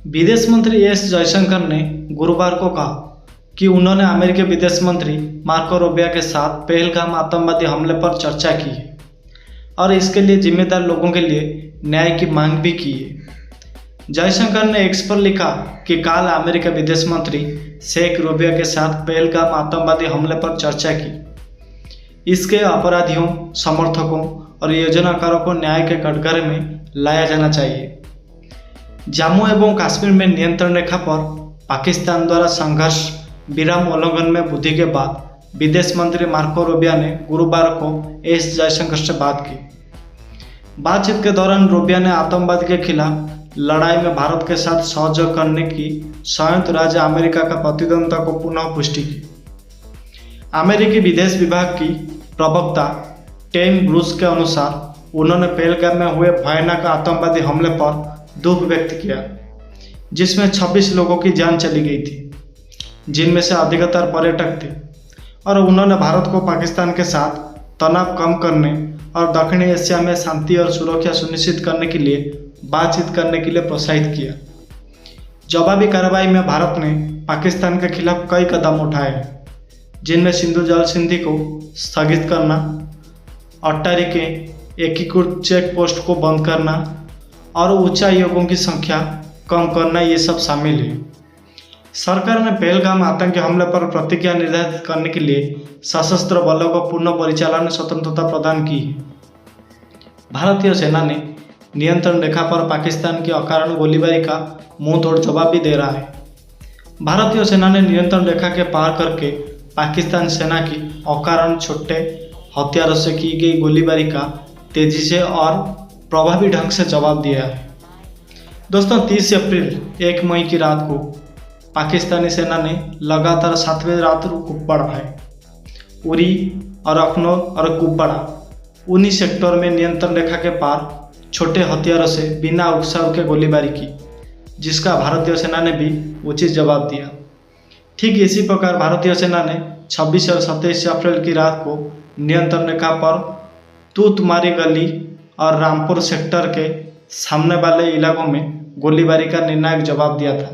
विदेश मंत्री एस जयशंकर ने गुरुवार को कहा कि उन्होंने अमेरिकी विदेश मंत्री मार्को रूबियो के साथ पहलगाम आतंकवादी हमले पर चर्चा की है और इसके लिए जिम्मेदार लोगों के लिए न्याय की मांग भी की है। जयशंकर ने एक्स पर लिखा कि कल अमेरिकी विदेश मंत्री शेख रूबियो के साथ पहलगाम आतंकवादी हमले पर चर्चा की। इसके अपराधियों, समर्थकों और योजनाकारों को न्याय के कटघरे में लाया जाना चाहिए। जम्मू एवं कश्मीर में नियंत्रण रेखा पर पाकिस्तान द्वारा संघर्ष विराम उल्लंघन में वृद्धि के बाद विदेश मंत्री मार्को रूबियो ने गुरुवार को एस जयशंकर से बात की। बातचीत के दौरान रूबियो ने आतंकवाद के खिलाफ लड़ाई में भारत के साथ सहयोग करने की संयुक्त राज्य अमेरिका का प्रतिबद्धता को पुनः पुष्टि की। अमेरिकी विदेश विभाग की प्रवक्ता टेम ब्रूस के अनुसार उन्होंने पहलगाम में हुए भयानक आतंकवादी हमले पर दुख व्यक्त किया, जिसमें 26 लोगों की जान चली गई थी, जिनमें से अधिकतर पर्यटक थे, और उन्होंने भारत को पाकिस्तान के साथ तनाव कम करने और दक्षिणी एशिया में शांति और सुरक्षा सुनिश्चित करने के लिए बातचीत करने के लिए प्रोत्साहित किया। जवाबी कार्रवाई में भारत ने पाकिस्तान के खिलाफ कई कदम उठाए, जिनमें सिंधु जल संधि को स्थगित करना, अट्टारी के एकीकृत चेक पोस्ट को बंद करना और उच्चायोगों की संख्या कम करना, ये सब शामिल है। सरकार ने पहलगाम आतंकी हमले पर प्रतिक्रिया निर्धारित करने के लिए सशस्त्र बलों को पुनः परिचालन स्वतंत्रता प्रदान की है। भारतीय सेना ने नियंत्रण रेखा पर पाकिस्तान की अकारण गोलीबारी का मुंहतोड़ जवाब भी दे रहा है। भारतीय सेना ने नियंत्रण रेखा के पार करके पाकिस्तान सेना की अकारण छोटे हथियारों से की गई गोलीबारी का तेजी से और प्रभावी ढंग से जवाब दिया है। दोस्तों, 30 अप्रैल 1 मई की रात को पाकिस्तानी सेना ने लगातार 7वें रात कुपवाड़ा है, उरी और अखनौर और कुपवाड़ा, उन्हीं सेक्टर में नियंत्रण रेखा के पार छोटे हथियारों से बिना उकसाव के गोलीबारी की, जिसका भारतीय सेना ने भी उचित जवाब दिया। ठीक इसी प्रकार भारतीय सेना ने 26 और 27 अप्रैल की रात को नियंत्रण रेखा पर तूतमारी गली और रामपुर सेक्टर के सामने वाले इलाकों में गोलीबारी का निर्णायक जवाब दिया था।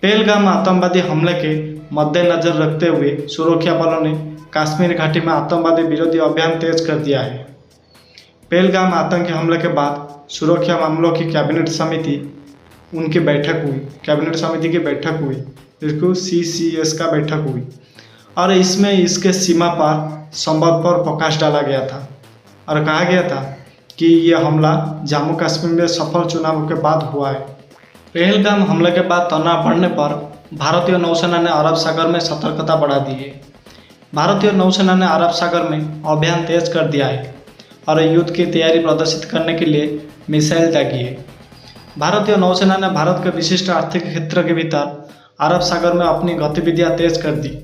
पहलगाम आतंकवादी हमले के मद्देनजर रखते हुए सुरक्षा बलों ने कश्मीर घाटी में आतंकवादी विरोधी अभियान तेज कर दिया है। पहलगाम आतंकी हमले के बाद सुरक्षा मामलों की कैबिनेट समिति की बैठक हुई, जिसको CCS का बैठक हुई, और इसमें इसके सीमा पार संवाद पर प्रकाश डाला गया था और कहा गया था कि यह हमला जम्मू कश्मीर में सफल चुनाव के बाद हुआ है। पहलगाम हमले के बाद तनाव बढ़ने पर भारतीय नौसेना ने अरब सागर में सतर्कता बढ़ा दी है। भारतीय नौसेना ने अरब सागर में अभियान तेज कर दिया है और युद्ध की तैयारी प्रदर्शित करने के लिए मिसाइल दागी है। भारतीय नौसेना ने भारत के विशिष्ट आर्थिक क्षेत्र के भीतर अरब सागर में अपनी गतिविधियां तेज कर दी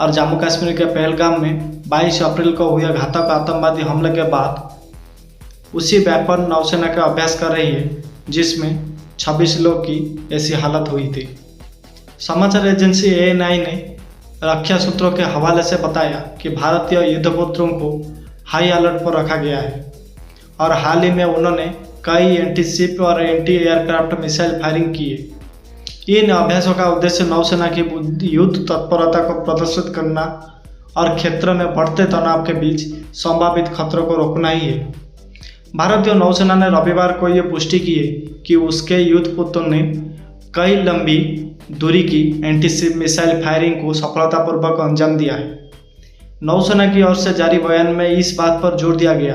और जम्मू कश्मीर के पहलगाम में 22 अप्रैल को हुए घातक आतंकवादी हमले के बाद उसी व्यापक नौसेना का अभ्यास कर रही है, जिसमें 26 लोग की ऐसी हालत हुई थी। समाचार एजेंसी ANI ने रक्षा सूत्रों के हवाले से बताया कि भारतीय युद्धपोतों को हाई अलर्ट पर रखा गया है और हाल ही में उन्होंने कई एंटी-शिप और एंटी-एयरक्राफ्ट मिसाइल फायरिंग की है। इन अभ्यासों का उद्देश्य नौसेना की युद्ध तत्परता को प्रदर्शित करना और क्षेत्र में बढ़ते तनाव के बीच संभावित खतरों को रोकना ही है। भारतीय नौसेना ने रविवार को यह पुष्टि की है कि उसके युद्धपोतों ने कई लंबी दूरी की एंटी-शिप मिसाइल फायरिंग को सफलतापूर्वक अंजाम दिया है। नौसेना की ओर से जारी बयान में इस बात पर जोर दिया गया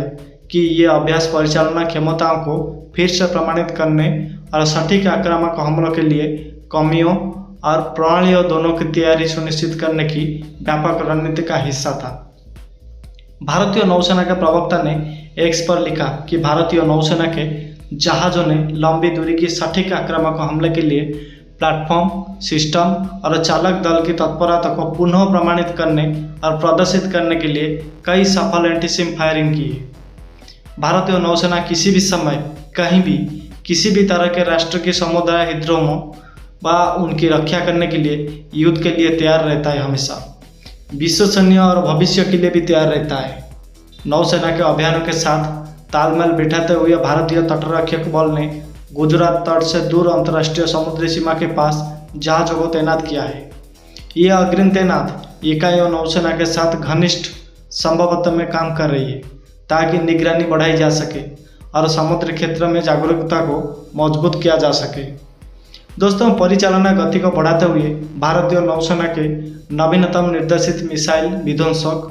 कि ये अभ्यास परिचालना क्षमताओं को फिर से प्रमाणित करने और सटीक आक्रामक हमलों के लिए कमियों और प्रणालियों दोनों की तैयारी सुनिश्चित करने की व्यापक रणनीति का हिस्सा था। भारतीय नौसेना के प्रवक्ता ने एक्स पर लिखा कि भारतीय नौसेना के जहाज़ों ने लंबी दूरी की सटीक आक्रामक हमले के लिए प्लेटफॉर्म, सिस्टम और चालक दल की तत्परता को पुनः प्रमाणित करने और प्रदर्शित करने के लिए कई सफल एंटी-शिप फायरिंग की है। भारतीय नौसेना किसी भी समय, कहीं भी, किसी भी तरह के राष्ट्र के समुदाय हितों व उनकी रक्षा करने के लिए युद्ध के लिए तैयार रहता है। हमेशा विश्वसनीय और भविष्य के लिए भी तैयार रहता है। नौसेना के अभियानों के साथ तालमेल बिठाते हुए भारतीय तटरक्षक बल ने गुजरात तट से दूर अंतर्राष्ट्रीय समुद्री सीमा के पास जहाज़ों को तैनात किया है। ये अग्रिम तैनात इकाइयों नौसेना के साथ घनिष्ठ संभवत्व में काम कर रही है ताकि निगरानी बढ़ाई जा सके और समुद्री क्षेत्र में जागरूकता को मजबूत किया जा सके। दोस्तों, परिचालना गति को बढ़ाते हुए भारतीय नौसेना के नवीनतम निर्देशित मिसाइल विध्वंसक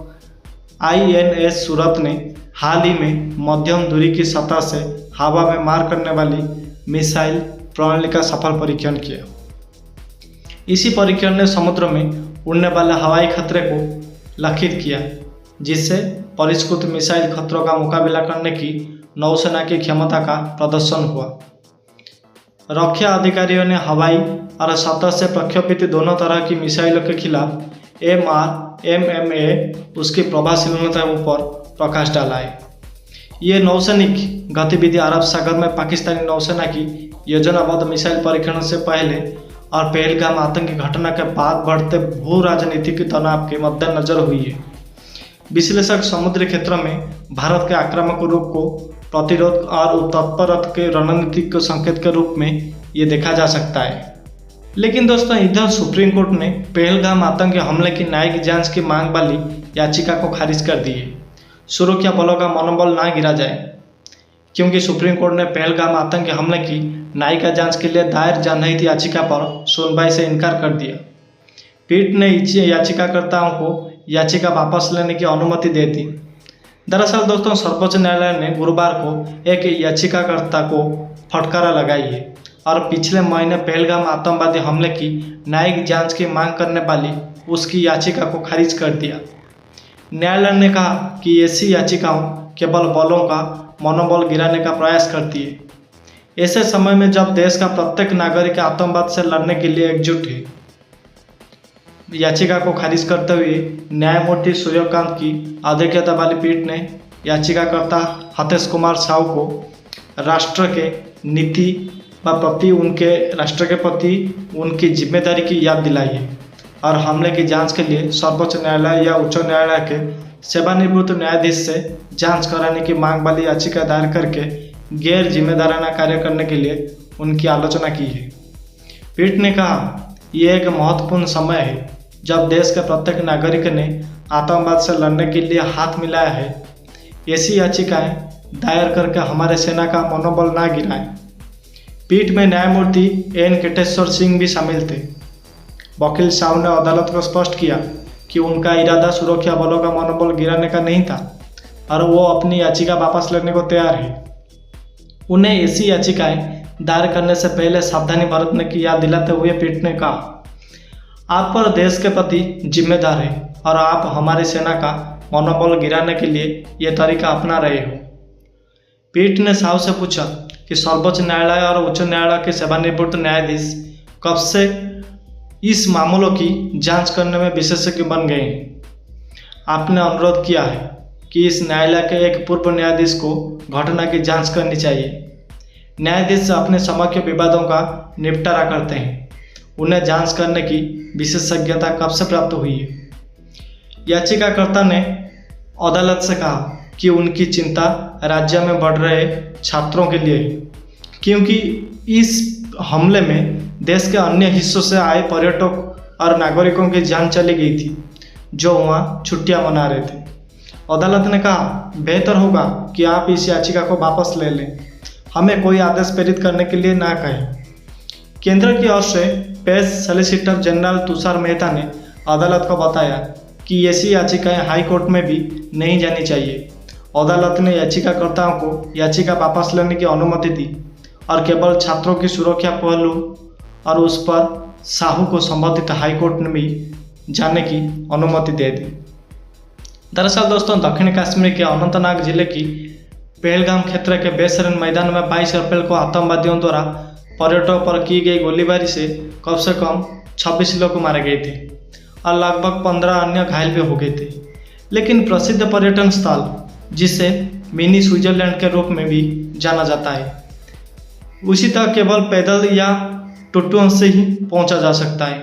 INS सूरत ने हाल ही में मध्यम दूरी की सतह से हवा में मार करने वाली मिसाइल प्रणाली का सफल परीक्षण किया। इसी परीक्षण ने समुद्र में उड़ने वाले हवाई खतरे को लक्षित किया, जिससे परिष्कृत मिसाइल खतरों का मुकाबला करने की नौसेना की क्षमता का प्रदर्शन हुआ। रक्षा अधिकारियों ने हवाई और सतह से प्रक्षेपित दोनों तरह की मिसाइलों के खिलाफ MRMMA उसकी प्रभावशीलता पर प्रकाश डाला है। ये नौसैनिक गतिविधि अरब सागर में पाकिस्तानी नौसेना की योजनाबद्ध मिसाइल परीक्षण से पहले और पहलगाम आतंकी घटना के बाद बढ़ते भू राजनीतिक तनाव के मद्देनजर हुई है। विश्लेषक समुद्री क्षेत्र में भारत के आक्रामक रूप को प्रतिरोध और तत्परता के रणनीतिक संकेत के रूप में ये देखा जा सकता है। लेकिन दोस्तों, इधर सुप्रीम कोर्ट ने पहलगाम आतंकी हमले की न्यायिक जांच की मांग वाली याचिका को खारिज कर दी है। सुरक्षा बलों का मनोबल ना गिरा जाए, क्योंकि सुप्रीम कोर्ट ने पहलगाम आतंकी हमले की न्यायिक जांच के लिए दायर जनहित याचिका पर सुनवाई से इनकार कर दिया। पीठ ने याचिकाकर्ताओं को याचिका वापस लेने की अनुमति दे दी। दरअसल दोस्तों, सर्वोच्च न्यायालय ने गुरुवार को एक याचिकाकर्ता को फटकारा लगाई है और पिछले महीने पहलगाम आतंकवादी हमले की न्यायिक जांच की मांग करने वाली उसकी याचिका को खारिज कर दिया। न्यायालय ने कहा कि ऐसी याचिकाओं केवल बलों का मनोबल गिराने का प्रयास करती है, ऐसे समय में जब देश का प्रत्येक नागरिक आतंकवाद से लड़ने के लिए एकजुट है। याचिका को खारिज करते हुए न्यायमूर्ति सूर्यकांत की अध्यक्षता वाली पीठ ने याचिकाकर्ता हतेश कुमार साहू को राष्ट्र के प्रति उनकी जिम्मेदारी की याद दिलाई है और हमले की जांच के लिए सर्वोच्च न्यायालय या उच्च न्यायालय के सेवानिवृत्त न्यायाधीश से जांच कराने की मांग वाली याचिका दायर करके गैर जिम्मेदाराना कार्य करने के लिए उनकी आलोचना की है। पीठ ने कहा, यह एक महत्वपूर्ण समय है जब देश के प्रत्येक नागरिक ने आतंकवाद से लड़ने के लिए हाथ मिलाया है। ऐसी याचिकाएं दायर करके हमारे सेना का मनोबल ना गिराएं। पीठ में न्यायमूर्ति एन केटेश्वर सिंह भी शामिल थे। वकील साहू ने अदालत को स्पष्ट किया कि उनका इरादा सुरक्षा बलों का मनोबल गिराने का नहीं था और वो अपनी याचिका वापस लेने को तैयार है। उन्हें ऐसी याचिकाएं दायर करने से पहले सावधानी बरतने की याद दिलाते हुए पीठ ने कहा, आप पर देश के प्रति जिम्मेदार है और आप हमारी सेना का मनोबल गिराने के लिए यह तरीका अपना रहे हो। पीठ ने साहू से पूछा कि सर्वोच्च न्यायालय और उच्च न्यायालय के सेवानिवृत्त न्यायाधीश कब से इस मामलों की जांच करने में विशेषज्ञ बन गए हैं। आपने अनुरोध किया है कि इस न्यायालय के एक पूर्व न्यायाधीश को घटना की जांच करनी चाहिए। न्यायाधीश अपने समक्ष विवादों का निपटारा करते हैं। उन्हें जांच करने की विशेषज्ञता कब से प्राप्त हुई है। याचिकाकर्ता ने अदालत से कहा कि उनकी चिंता राज्य में बढ़ रहे छात्रों के लिए है, क्योंकि इस हमले में देश के अन्य हिस्सों से आए पर्यटक और नागरिकों की जान चली गई थी जो वहां छुट्टियां मना रहे थे। अदालत ने कहा, बेहतर होगा कि आप इस याचिका को वापस ले लें, हमें कोई आदेश प्रेरित करने के लिए ना कहें। केंद्र की ओर से पेश सॉलिसिटर जनरल तुषार मेहता ने अदालत को बताया कि ऐसी याचिकाएं हाई कोर्ट में भी नहीं जानी चाहिए। अदालत ने याचिकाकर्ताओं को याचिका वापस लेने की अनुमति दी और केवल छात्रों की सुरक्षा पहलू और उस पर साहू को संबंधित हाई कोर्ट में भी जाने की अनुमति दे दी। दरअसल दोस्तों, दक्षिण कश्मीर के अनंतनाग जिले की पहलगाम क्षेत्र के बेसरन मैदान में 22 अप्रैल को आतंकवादियों द्वारा पर्यटकों पर की गई गोलीबारी से कम 26 लोग मारे गए थे और लगभग 15 अन्य घायल भी हो गए थे। लेकिन प्रसिद्ध पर्यटन स्थल, जिसे मिनी स्विट्जरलैंड के रूप में भी जाना जाता है, उसी तक केवल पैदल या टुट्टुओं से ही पहुंचा जा सकता है।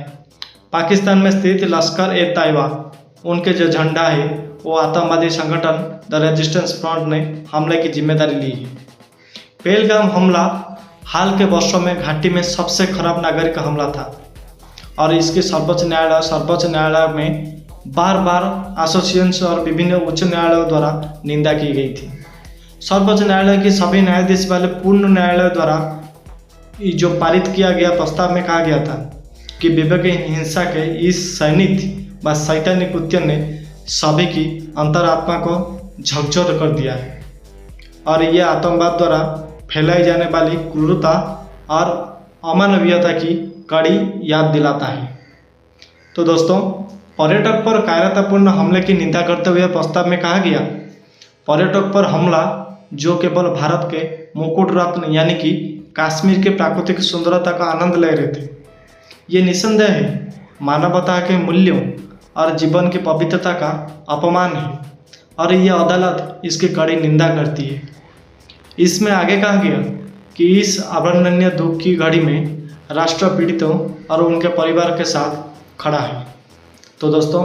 पाकिस्तान में स्थित लश्कर-ए-तैयबा, उनके जो झंडा है वो आतंकवादी संगठन द रेजिस्टेंस फ्रंट ने हमले की जिम्मेदारी ली है। पहलगाम हमला हाल के वर्षों में घाटी में सबसे खराब नागरिक हमला था और इसके सर्वोच्च न्यायालय में बार बार एसोसिएशन और विभिन्न उच्च न्यायालयों द्वारा निंदा की गई थी। सर्वोच्च न्यायालय के सभी न्यायाधीश वाले पूर्ण न्यायालय द्वारा जो पारित किया गया प्रस्ताव में कहा गया था कि विवेकहीन हिंसा के इस सैनिक व शैतानी कृत्य ने सभी की अंतरात्मा को झकझोर कर दिया है और यह आतंकवाद द्वारा फैलाई जाने वाली क्रूरता और अमानवीयता की कड़ी याद दिलाता है। तो दोस्तों, पर्यटक पर कायरतापूर्ण हमले की निंदा करते हुए प्रस्ताव में कहा गया, पर्यटक पर हमला जो केवल भारत के मुकुट रत्न यानी कि कश्मीर के प्राकृतिक सुंदरता का आनंद ले रहे थे, ये निस्संदेह है मानवता के मूल्यों और जीवन की पवित्रता का अपमान है और यह अदालत इसकी कड़ी निंदा करती है। इसमें आगे कहा गया कि इस अवर्णनीय दुख की घड़ी में राष्ट्र पीड़ितों और उनके परिवार के साथ खड़ा है। तो दोस्तों,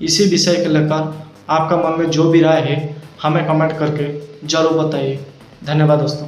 इसी विषय को लेकर आपका मन में जो भी राय है हमें कमेंट करके ज़रूर बताइए। धन्यवाद दोस्तों।